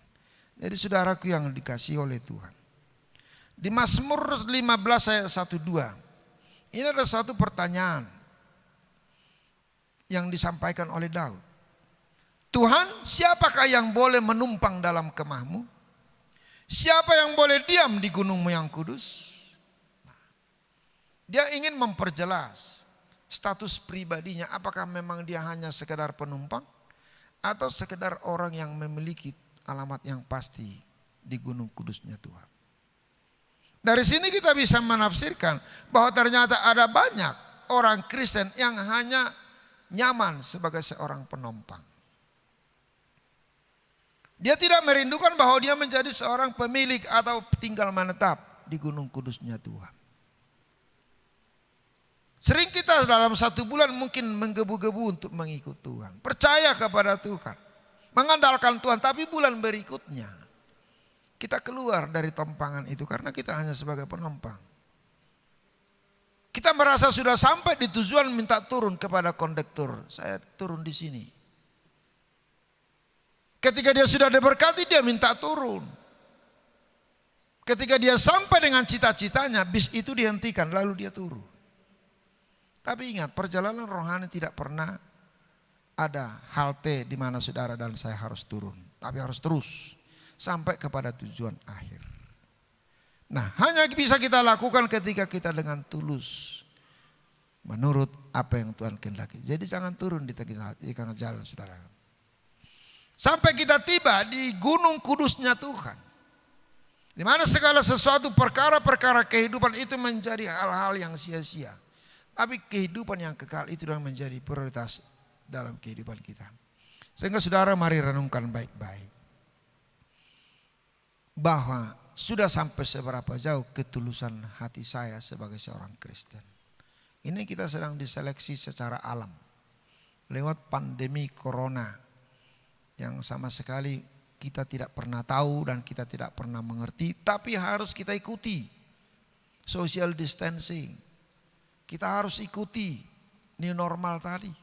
Jadi saudaraku yang dikasihi oleh Tuhan. Di Mazmur 15 ayat 1-2. Ini ada suatu pertanyaan yang disampaikan oleh Daud. Tuhan, siapakah yang boleh menumpang dalam kemahmu? Siapa yang boleh diam di gunungmu yang kudus? Dia ingin memperjelas status pribadinya, apakah memang dia hanya sekedar penumpang atau sekedar orang yang memiliki alamat yang pasti di gunung kudusnya Tuhan. Dari sini kita bisa menafsirkan bahwa ternyata ada banyak orang Kristen yang hanya nyaman sebagai seorang penumpang. Dia tidak merindukan bahwa dia menjadi seorang pemilik atau tinggal menetap di gunung kudusnya Tuhan. Sering kita dalam 1 bulan mungkin menggebu-gebu untuk mengikut Tuhan. Percaya kepada Tuhan. Mengandalkan Tuhan. Tapi bulan berikutnya kita keluar dari tompangan itu karena kita hanya sebagai penumpang. Kita merasa sudah sampai di tujuan, minta turun kepada kondektur. Saya turun di sini. Ketika dia sudah diberkati, dia minta turun. Ketika dia sampai dengan cita-citanya, bis itu dihentikan lalu dia turun. Tapi ingat, perjalanan rohani tidak pernah ada halte di mana saudara dan saya harus turun. Tapi harus terus sampai kepada tujuan akhir. Nah, hanya bisa kita lakukan ketika kita dengan tulus menurut apa yang Tuhan kehendaki. Jadi jangan turun di tengah jalan, saudara. Sampai kita tiba di gunung kudusnya Tuhan. Di mana segala sesuatu perkara-perkara kehidupan itu menjadi hal-hal yang sia-sia. Tapi kehidupan yang kekal itu yang menjadi prioritas dalam kehidupan kita. Sehingga saudara mari renungkan baik-baik. Bahwa sudah sampai seberapa jauh ketulusan hati saya sebagai seorang Kristen. Ini kita sedang diseleksi secara alam. Lewat pandemi corona. Yang sama sekali kita tidak pernah tahu dan kita tidak pernah mengerti. Tapi harus kita ikuti. Social distancing. Kita harus ikuti new normal tadi.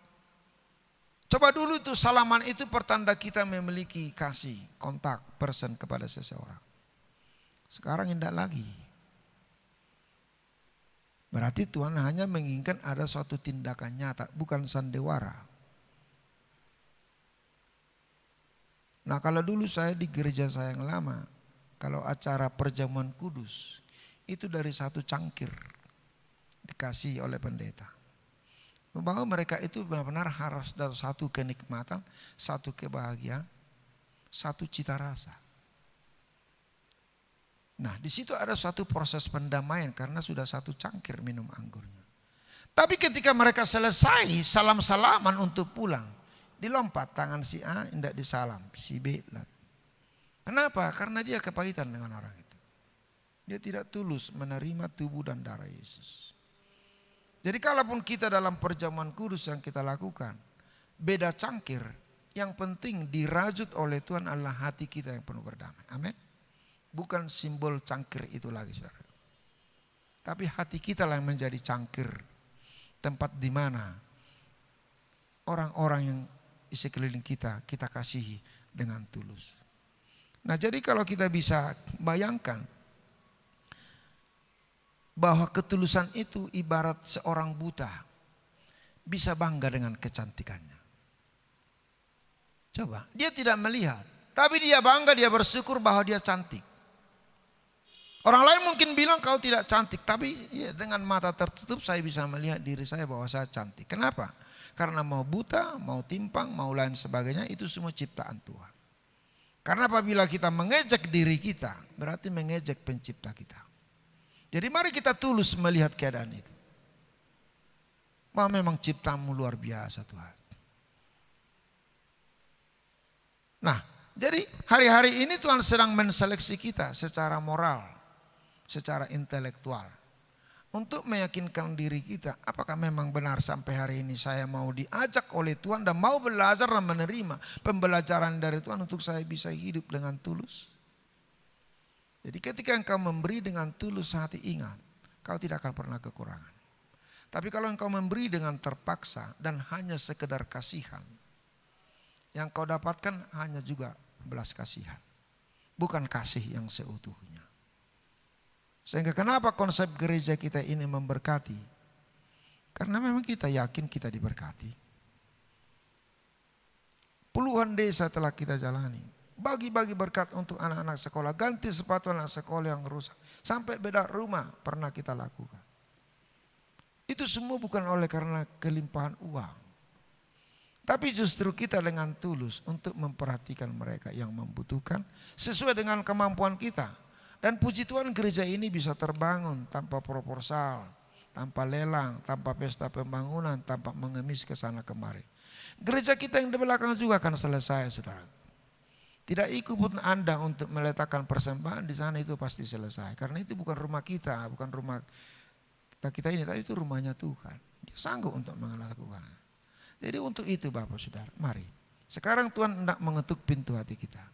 Coba dulu itu salaman itu pertanda kita memiliki kasih, kontak, person kepada seseorang. Sekarang tidak lagi. Berarti Tuhan hanya menginginkan ada suatu tindakan nyata, bukan sandiwara. Nah, kalau dulu saya di gereja saya yang lama, kalau acara perjamuan kudus, itu dari 1 cangkir dikasih oleh pendeta. Bahwa mereka itu benar-benar harus dari 1 kenikmatan, 1 kebahagiaan, 1 cita rasa. Nah, di situ ada suatu proses pendamaian karena sudah 1 cangkir minum anggurnya. Tapi ketika mereka selesai salam-salaman untuk pulang, dilompat tangan si A, tidak disalam, si B. Kenapa? Karena dia kepahitan dengan orang itu. Dia tidak tulus menerima tubuh dan darah Yesus. Jadi kalaupun kita dalam perjamuan kudus yang kita lakukan, beda cangkir, yang penting dirajut oleh Tuhan adalah hati kita yang penuh berdamai. Amin. Bukan simbol cangkir itu lagi, saudara. Tapi hati kita lah yang menjadi cangkir, tempat di mana orang-orang yang di sekeliling kita kasihi dengan tulus. Nah, jadi kalau kita bisa bayangkan bahwa ketulusan itu ibarat seorang buta bisa bangga dengan kecantikannya. Coba, dia tidak melihat, tapi dia bangga, dia bersyukur bahwa dia cantik. Orang lain mungkin bilang kau tidak cantik, tapi ya, dengan mata tertutup saya bisa melihat diri saya bahwa saya cantik. Kenapa? Karena mau buta, mau timpang, mau lain sebagainya, itu semua ciptaan Tuhan. Karena apabila kita mengejek diri kita, berarti mengejek pencipta kita. Jadi mari kita tulus melihat keadaan itu. Bahwa memang ciptamu luar biasa Tuhan. Nah, jadi hari-hari ini Tuhan sedang menseleksi kita secara moral, secara intelektual. Untuk meyakinkan diri kita, apakah memang benar sampai hari ini saya mau diajak oleh Tuhan dan mau belajar dan menerima pembelajaran dari Tuhan untuk saya bisa hidup dengan tulus. Jadi ketika engkau memberi dengan tulus hati, ingat, kau tidak akan pernah kekurangan. Tapi kalau engkau memberi dengan terpaksa dan hanya sekedar kasihan, yang kau dapatkan hanya juga belas kasihan. Bukan kasih yang seutuhnya. Sehingga kenapa konsep gereja kita ini memberkati? Karena memang kita yakin kita diberkati. Puluhan desa telah kita jalani. Bagi-bagi berkat untuk anak-anak sekolah. Ganti sepatu anak sekolah yang rusak. Sampai beda rumah pernah kita lakukan. Itu semua bukan oleh karena kelimpahan uang. Tapi justru kita dengan tulus untuk memperhatikan mereka yang membutuhkan. Sesuai dengan kemampuan kita. Dan puji Tuhan gereja ini bisa terbangun tanpa proposal, tanpa lelang, tanpa pesta pembangunan, tanpa mengemis ke sana kemari. Gereja kita yang di belakang juga akan selesai, saudara. Tidak ikut pun Anda untuk meletakkan persembahan di sana, itu pasti selesai. Karena itu bukan rumah kita, bukan rumah kita ini, tapi itu rumahnya Tuhan. Dia sanggup untuk melakukan. Jadi untuk itu Bapak Saudara, mari. Sekarang Tuhan hendak mengetuk pintu hati kita.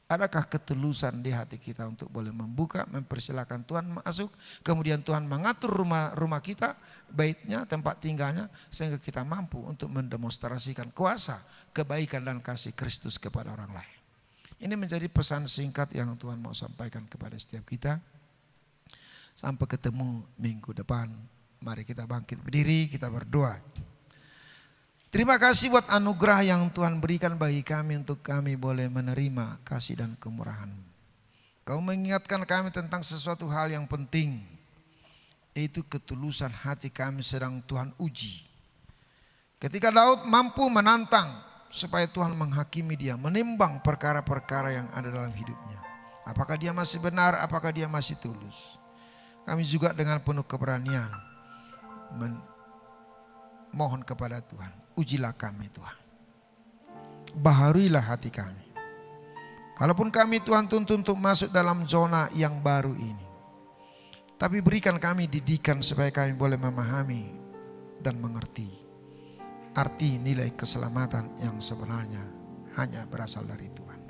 Adakah ketulusan di hati kita untuk boleh membuka, mempersilahkan Tuhan masuk, kemudian Tuhan mengatur rumah kita, baitnya, tempat tinggalnya, sehingga kita mampu untuk mendemonstrasikan kuasa, kebaikan dan kasih Kristus kepada orang lain. Ini menjadi pesan singkat yang Tuhan mau sampaikan kepada setiap kita. Sampai ketemu minggu depan. Mari kita bangkit berdiri, kita berdoa. Terima kasih buat anugerah yang Tuhan berikan bagi kami untuk kami boleh menerima kasih dan kemurahan. Kau mengingatkan kami tentang sesuatu hal yang penting, yaitu ketulusan hati kami sedang Tuhan uji. Ketika Daud mampu menantang supaya Tuhan menghakimi dia, menimbang perkara-perkara yang ada dalam hidupnya. Apakah dia masih benar, apakah dia masih tulus. Kami juga dengan penuh keberanian mohon kepada Tuhan, ujilah kami Tuhan. Baharuilah hati kami. Kalaupun kami Tuhan tuntut untuk masuk dalam zona yang baru ini, tapi berikan kami didikan supaya kami boleh memahami dan mengerti arti nilai keselamatan yang sebenarnya hanya berasal dari Tuhan.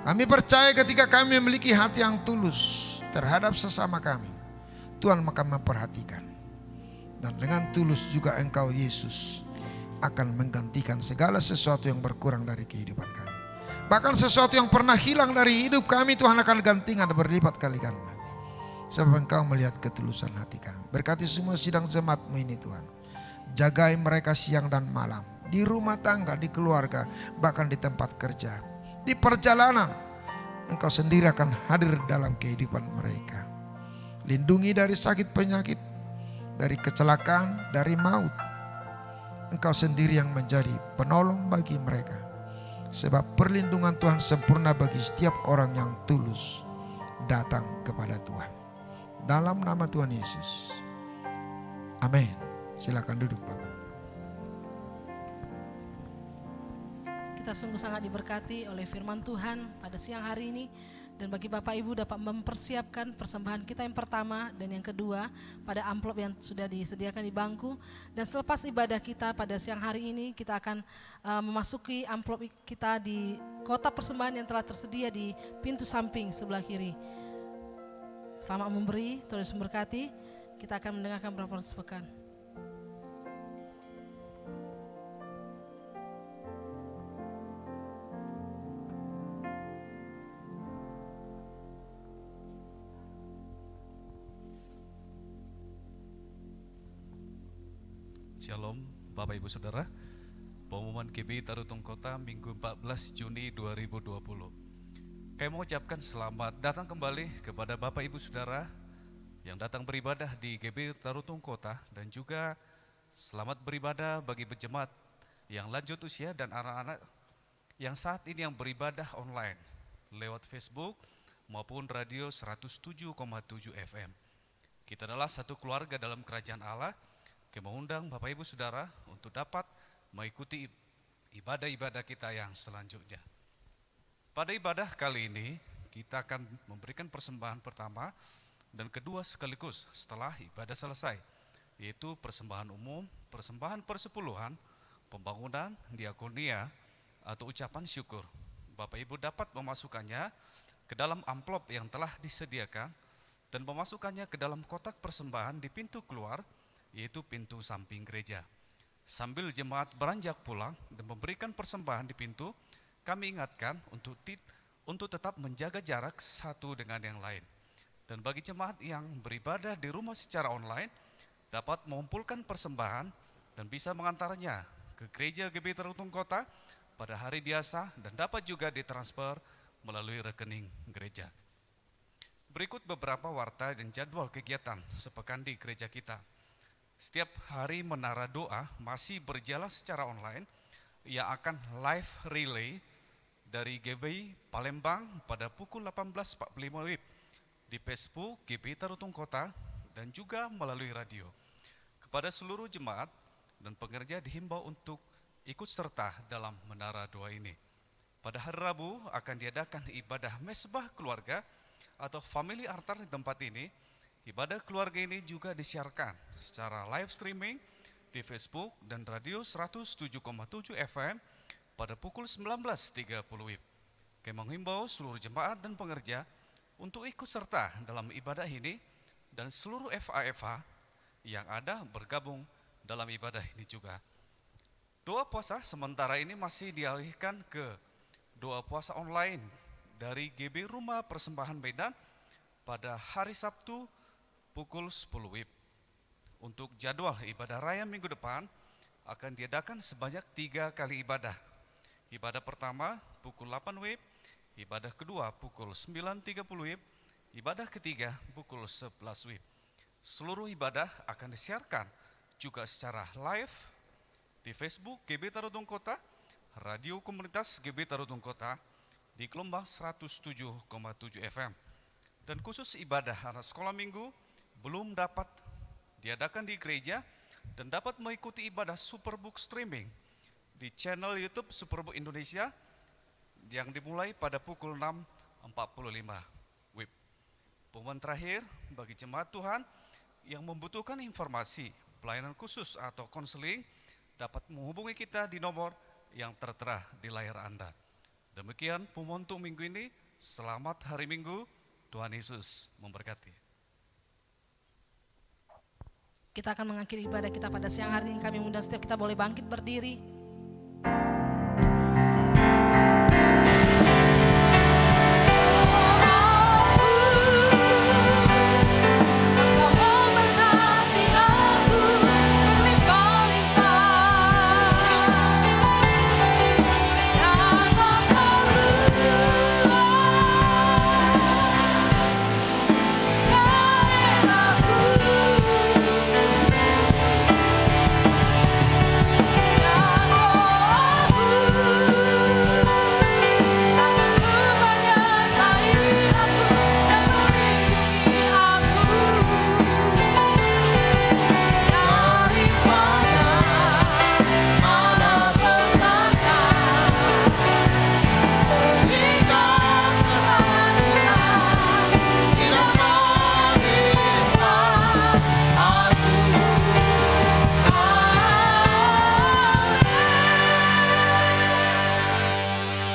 Kami percaya ketika kami memiliki hati yang tulus terhadap sesama kami, Tuhan akan memperhatikan. Dan dengan tulus juga Engkau Yesus akan menggantikan segala sesuatu yang berkurang dari kehidupan kami. Bahkan sesuatu yang pernah hilang dari hidup kami, Tuhan akan gantikan berlipat kali ganda. Sebab Engkau melihat ketulusan hati kami. Berkati semua sidang jemaat-Mu ini Tuhan. Jagai mereka siang dan malam. Di rumah tangga, di keluarga, bahkan di tempat kerja. Di perjalanan, Engkau sendiri akan hadir dalam kehidupan mereka. Lindungi dari sakit penyakit, dari kecelakaan, dari maut. Engkau sendiri yang menjadi penolong bagi mereka. Sebab perlindungan Tuhan sempurna bagi setiap orang yang tulus datang kepada Tuhan. Dalam nama Tuhan Yesus. Amin. Silakan duduk Bapak. Kita sungguh sangat diberkati oleh firman Tuhan pada siang hari ini. Dan bagi Bapak Ibu dapat mempersiapkan persembahan kita yang pertama dan yang kedua pada amplop yang sudah disediakan di bangku. Dan selepas ibadah kita pada siang hari ini, kita akan memasuki amplop kita di kotak persembahan yang telah tersedia di pintu samping sebelah kiri. Selamat memberi, Tuhan Yesus memberkati. Kita akan mendengarkan beberapa sepekan. Shalom Bapak Ibu Saudara. Pengumuman GBI Tarutung Kota Minggu 14 Juni 2020. Kami mengucapkan selamat datang kembali kepada Bapak Ibu Saudara yang datang beribadah di GBI Tarutung Kota, dan juga selamat beribadah bagi jemaat yang lanjut usia dan anak-anak yang saat ini yang beribadah online lewat Facebook maupun radio 107,7 FM. Kita adalah satu keluarga dalam kerajaan Allah. Kami mengundang Bapak Ibu Saudara untuk dapat mengikuti ibadah-ibadah kita yang selanjutnya. Pada ibadah kali ini kita akan memberikan persembahan pertama dan kedua sekaligus setelah ibadah selesai, yaitu persembahan umum, persembahan persepuluhan, pembangunan, diakonia, atau ucapan syukur. Bapak Ibu dapat memasukkannya ke dalam amplop yang telah disediakan dan memasukkannya ke dalam kotak persembahan di pintu keluar, yaitu pintu samping gereja. Sambil jemaat beranjak pulang dan memberikan persembahan di pintu, kami ingatkan untuk tetap menjaga jarak satu dengan yang lain. Dan bagi jemaat yang beribadah di rumah secara online, dapat mengumpulkan persembahan dan bisa mengantarnya ke gereja GBI Tarutung Kota pada hari biasa, dan dapat juga ditransfer melalui rekening gereja. Berikut beberapa warta dan jadwal kegiatan sepekan di gereja kita. Setiap hari menara doa masih berjalan secara online, yang akan live relay dari GBI Palembang pada pukul 18.45 WIB di Facebook GBI Tarutung Kota dan juga melalui radio. Kepada seluruh jemaat dan pengerja dihimbau untuk ikut serta dalam menara doa ini. Pada hari Rabu akan diadakan ibadah mesbah keluarga atau family altar di tempat ini. Ibadah keluarga ini juga disiarkan secara live streaming di Facebook dan radio 107,7 FM pada pukul 19.30 WIB. Kami menghimbau seluruh jemaat dan pengerja untuk ikut serta dalam ibadah ini dan seluruh FA-FA yang ada bergabung dalam ibadah ini juga. Doa puasa sementara ini masih dialihkan ke doa puasa online dari GB Rumah Persembahan Medan pada hari Sabtu pukul 10 WIB. Untuk jadwal ibadah raya minggu depan akan diadakan sebanyak 3 kali ibadah. Ibadah pertama pukul 8 WIB, ibadah kedua pukul 9.30 WIB, ibadah ketiga pukul 11 WIB. Seluruh ibadah akan disiarkan juga secara live di Facebook GB Tarutong Kota, radio komunitas GB Tarutong Kota di gelombang 107,7 FM. Dan khusus ibadah anak sekolah minggu belum dapat diadakan di gereja dan dapat mengikuti ibadah Superbook streaming di channel YouTube Superbook Indonesia yang dimulai pada pukul 6.45 WIB. Pengumuman terakhir bagi jemaat Tuhan yang membutuhkan informasi, pelayanan khusus atau konseling dapat menghubungi kita di nomor yang tertera di layar Anda. Demikian pengumuman untuk minggu ini. Selamat hari Minggu. Tuhan Yesus memberkati. Kita akan mengakhiri ibadah kita pada siang hari ini. Kami mengundang setiap kita boleh bangkit berdiri.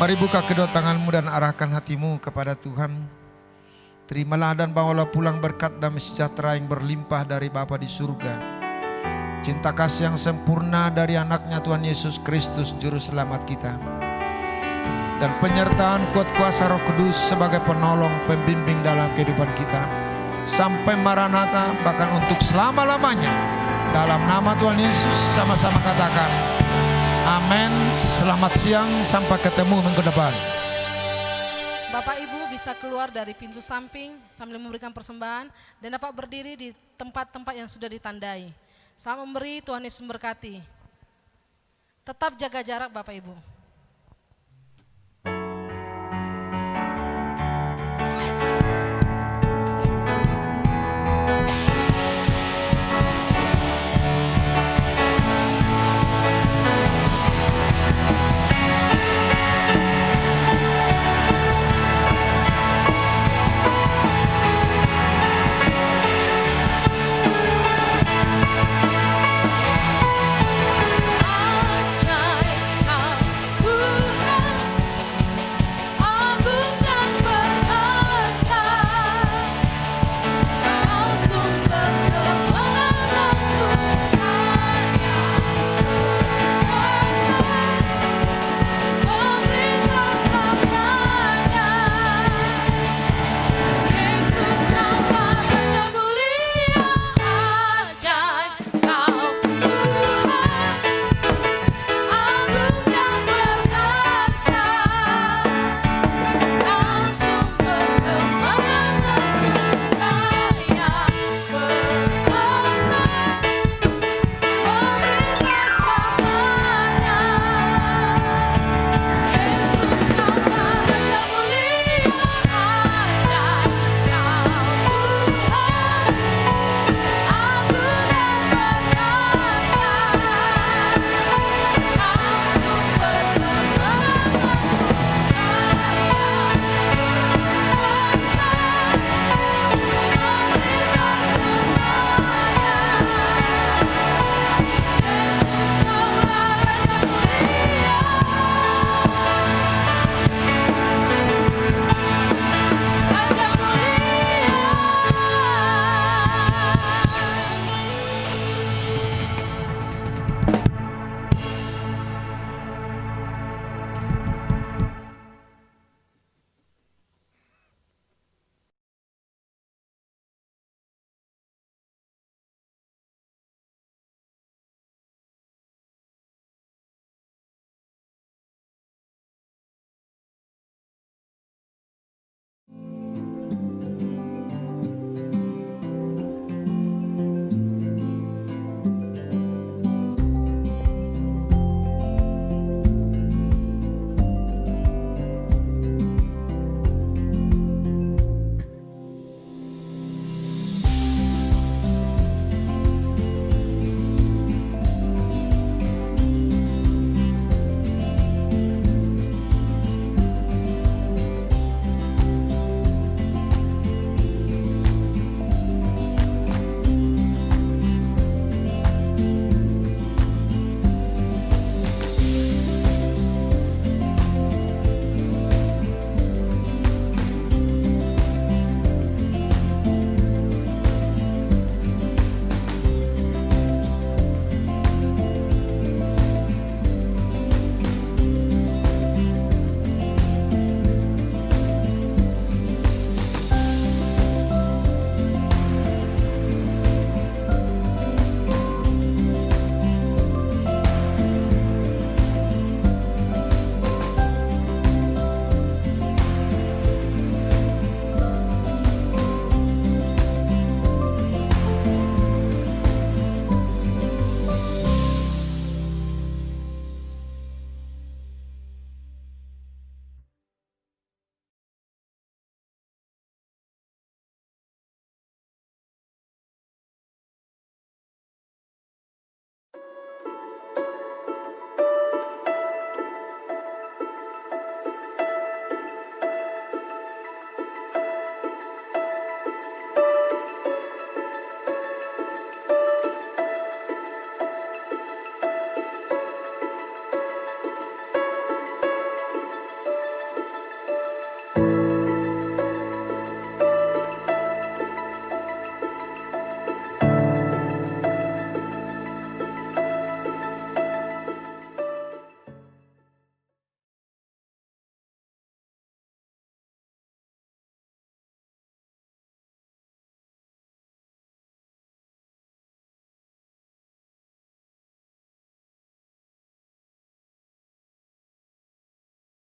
Mari buka kedua tanganmu dan arahkan hatimu kepada Tuhan. Terimalah dan bawalah pulang berkat damai sejahtera yang berlimpah dari Bapa di surga. Cinta kasih yang sempurna dari anaknya Tuhan Yesus Kristus Juru Selamat kita. Dan penyertaan kuat kuasa Roh Kudus sebagai penolong pembimbing dalam kehidupan kita. Sampai Maranatha bahkan untuk selama-lamanya. Dalam nama Tuhan Yesus sama-sama katakan amin. Selamat siang, sampai ketemu minggu depan. Bapak Ibu bisa keluar dari pintu samping sambil memberikan persembahan dan dapat berdiri di tempat-tempat yang sudah ditandai. Selamat memberi, Tuhan Yesus memberkati. Tetap jaga jarak Bapak Ibu.